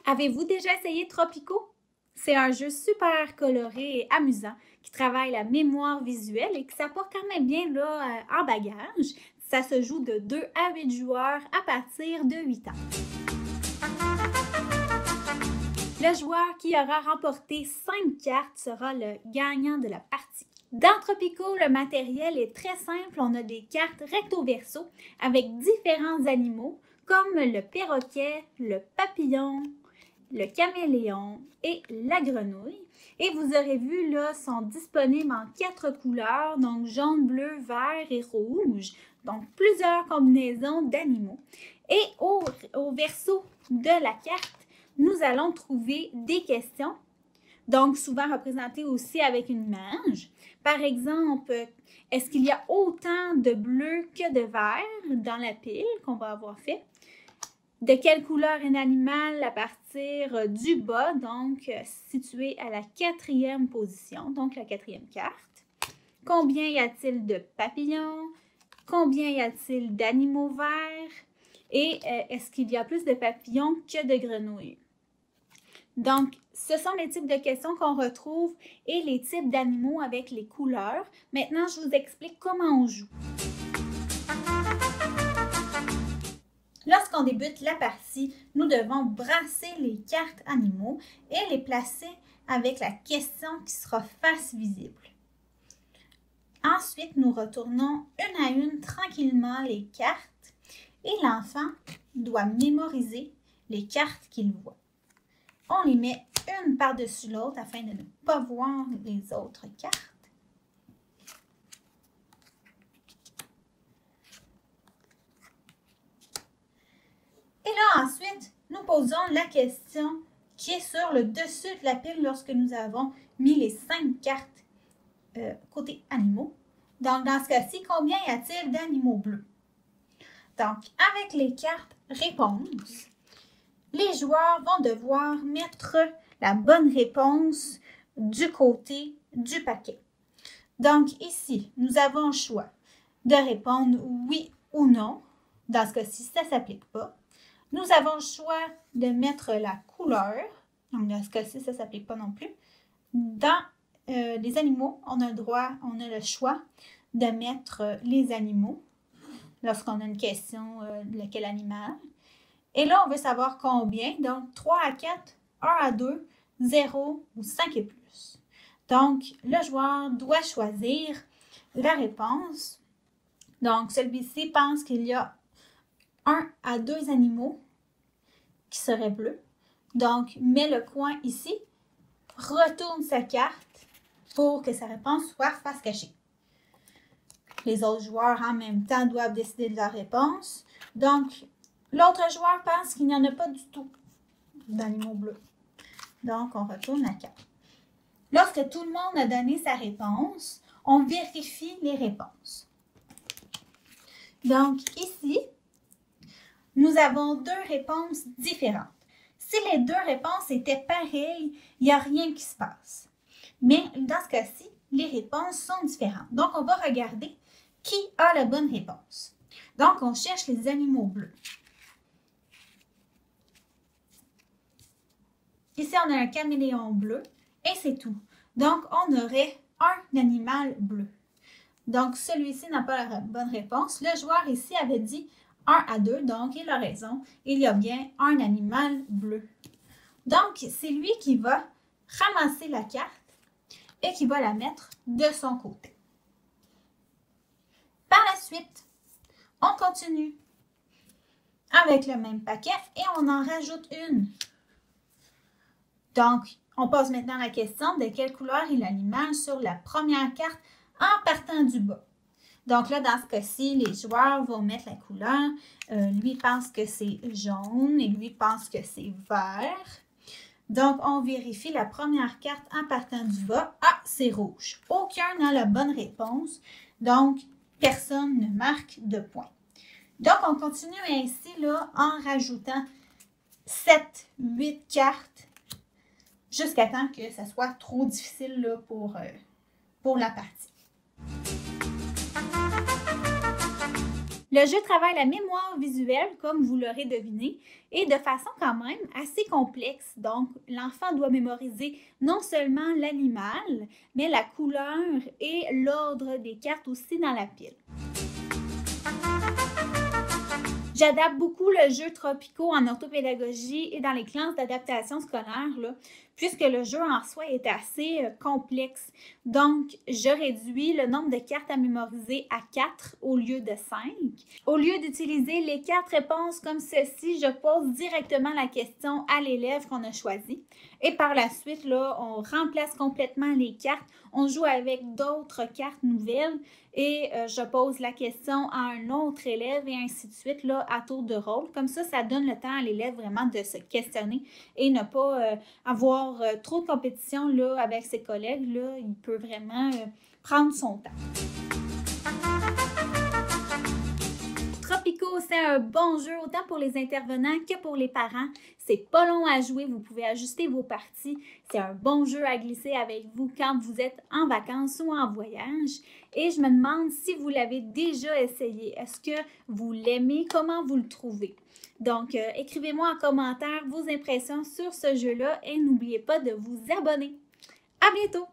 Avez-vous déjà essayé Tropico? C'est un jeu super coloré et amusant qui travaille la mémoire visuelle et qui s'apporte quand même bien là, en bagage. Ça se joue de 2 à 8 joueurs à partir de 8 ans. Le joueur qui aura remporté 5 cartes sera le gagnant de la partie. Dans Tropico, le matériel est très simple. On a des cartes recto-verso avec différents animaux comme le perroquet, le papillon, le caméléon et la grenouille. Et vous aurez vu, là, sont disponibles en 4 couleurs, donc jaune, bleu, vert et rouge. Donc, plusieurs combinaisons d'animaux. Et au verso de la carte, nous allons trouver des questions, donc souvent représentées aussi avec une image. Par exemple, est-ce qu'il y a autant de bleu que de vert dans la pile qu'on va avoir fait? De quelle couleur est l'animal à partir du bas, donc situé à la 4e position, donc la 4e carte? Combien y a-t-il de papillons? Combien y a-t-il d'animaux verts? Et est-ce qu'il y a plus de papillons que de grenouilles? Donc, ce sont les types de questions qu'on retrouve et les types d'animaux avec les couleurs. Maintenant, je vous explique comment on joue. Lorsqu'on débute la partie, nous devons brasser les cartes animaux et les placer avec la question qui sera face visible. Ensuite, nous retournons une à une tranquillement les cartes et l'enfant doit mémoriser les cartes qu'il voit. On les met une par-dessus l'autre afin de ne pas voir les autres cartes. Et là, ensuite, nous posons la question qui est sur le dessus de la pile lorsque nous avons mis les 5 cartes côté animaux. Donc, dans ce cas-ci, combien y a-t-il d'animaux bleus? Donc, avec les cartes réponses, les joueurs vont devoir mettre la bonne réponse du côté du paquet. Donc, ici, nous avons le choix de répondre oui ou non. Dans ce cas-ci, ça ne s'applique pas. Nous avons le choix de mettre la couleur. Donc, dans ce cas-ci, ça ne s'applique pas non plus. Dans les animaux, on a le choix de mettre les animaux lorsqu'on a une question de quel animal. Et là, on veut savoir combien. Donc, 3 à 4, 1 à 2, 0 ou 5 et plus. Donc, le joueur doit choisir la réponse. Donc, celui-ci pense qu'il y a 1 à 2 animaux qui seraient bleus. Donc, met le coin ici, retourne sa carte pour que sa réponse soit face cachée. Les autres joueurs, en même temps, doivent décider de leur réponse. Donc, l'autre joueur pense qu'il n'y en a pas du tout d'animaux bleus. Donc, on retourne la carte. Lorsque tout le monde a donné sa réponse, on vérifie les réponses. Donc, ici, nous avons 2 réponses différentes. Si les 2 réponses étaient pareilles, il n'y a rien qui se passe. Mais dans ce cas-ci, les réponses sont différentes. Donc, on va regarder qui a la bonne réponse. Donc, on cherche les animaux bleus. Ici, on a un caméléon bleu et c'est tout. Donc, on aurait un animal bleu. Donc, celui-ci n'a pas la bonne réponse. Le joueur ici avait dit 1 à 2, donc il a raison. Il y a bien un animal bleu. Donc, c'est lui qui va ramasser la carte et qui va la mettre de son côté. Par la suite, on continue avec le même paquet et on en rajoute une. Donc, on pose maintenant la question de quelle couleur est l'animal sur la première carte en partant du bas. Donc là, dans ce cas-ci, les joueurs vont mettre la couleur. Lui pense que c'est jaune et lui pense que c'est vert. Donc, on vérifie la première carte en partant du bas. Ah, c'est rouge. Aucun n'a la bonne réponse. Donc, personne ne marque de point. Donc, on continue ainsi là, en rajoutant 7, 8 cartes jusqu'à temps que ça soit trop difficile là, pour la partie. Le jeu travaille la mémoire visuelle, comme vous l'aurez deviné, et de façon quand même assez complexe. Donc, l'enfant doit mémoriser non seulement l'animal, mais la couleur et l'ordre des cartes aussi dans la pile. J'adapte beaucoup le jeu Tropico en orthopédagogie et dans les classes d'adaptation scolaire, là, puisque le jeu en soi est assez complexe. Donc, je réduis le nombre de cartes à mémoriser à 4 au lieu de 5. Au lieu d'utiliser les 4 réponses comme ceci, je pose directement la question à l'élève qu'on a choisi. Et par la suite, là, on remplace complètement les cartes. On joue avec d'autres cartes nouvelles et je pose la question à un autre élève et ainsi de suite là, à tour de rôle. Comme ça donne le temps à l'élève vraiment de se questionner et ne pas avoir trop de compétition là, avec ses collègues. Là, il peut vraiment prendre son temps. Tropico, c'est un bon jeu autant pour les intervenants que pour les parents. C'est pas long à jouer, vous pouvez ajuster vos parties. C'est un bon jeu à glisser avec vous quand vous êtes en vacances ou en voyage. Et je me demande si vous l'avez déjà essayé. Est-ce que vous l'aimez? Comment vous le trouvez? Donc, écrivez-moi en commentaire vos impressions sur ce jeu-là et n'oubliez pas de vous abonner. À bientôt!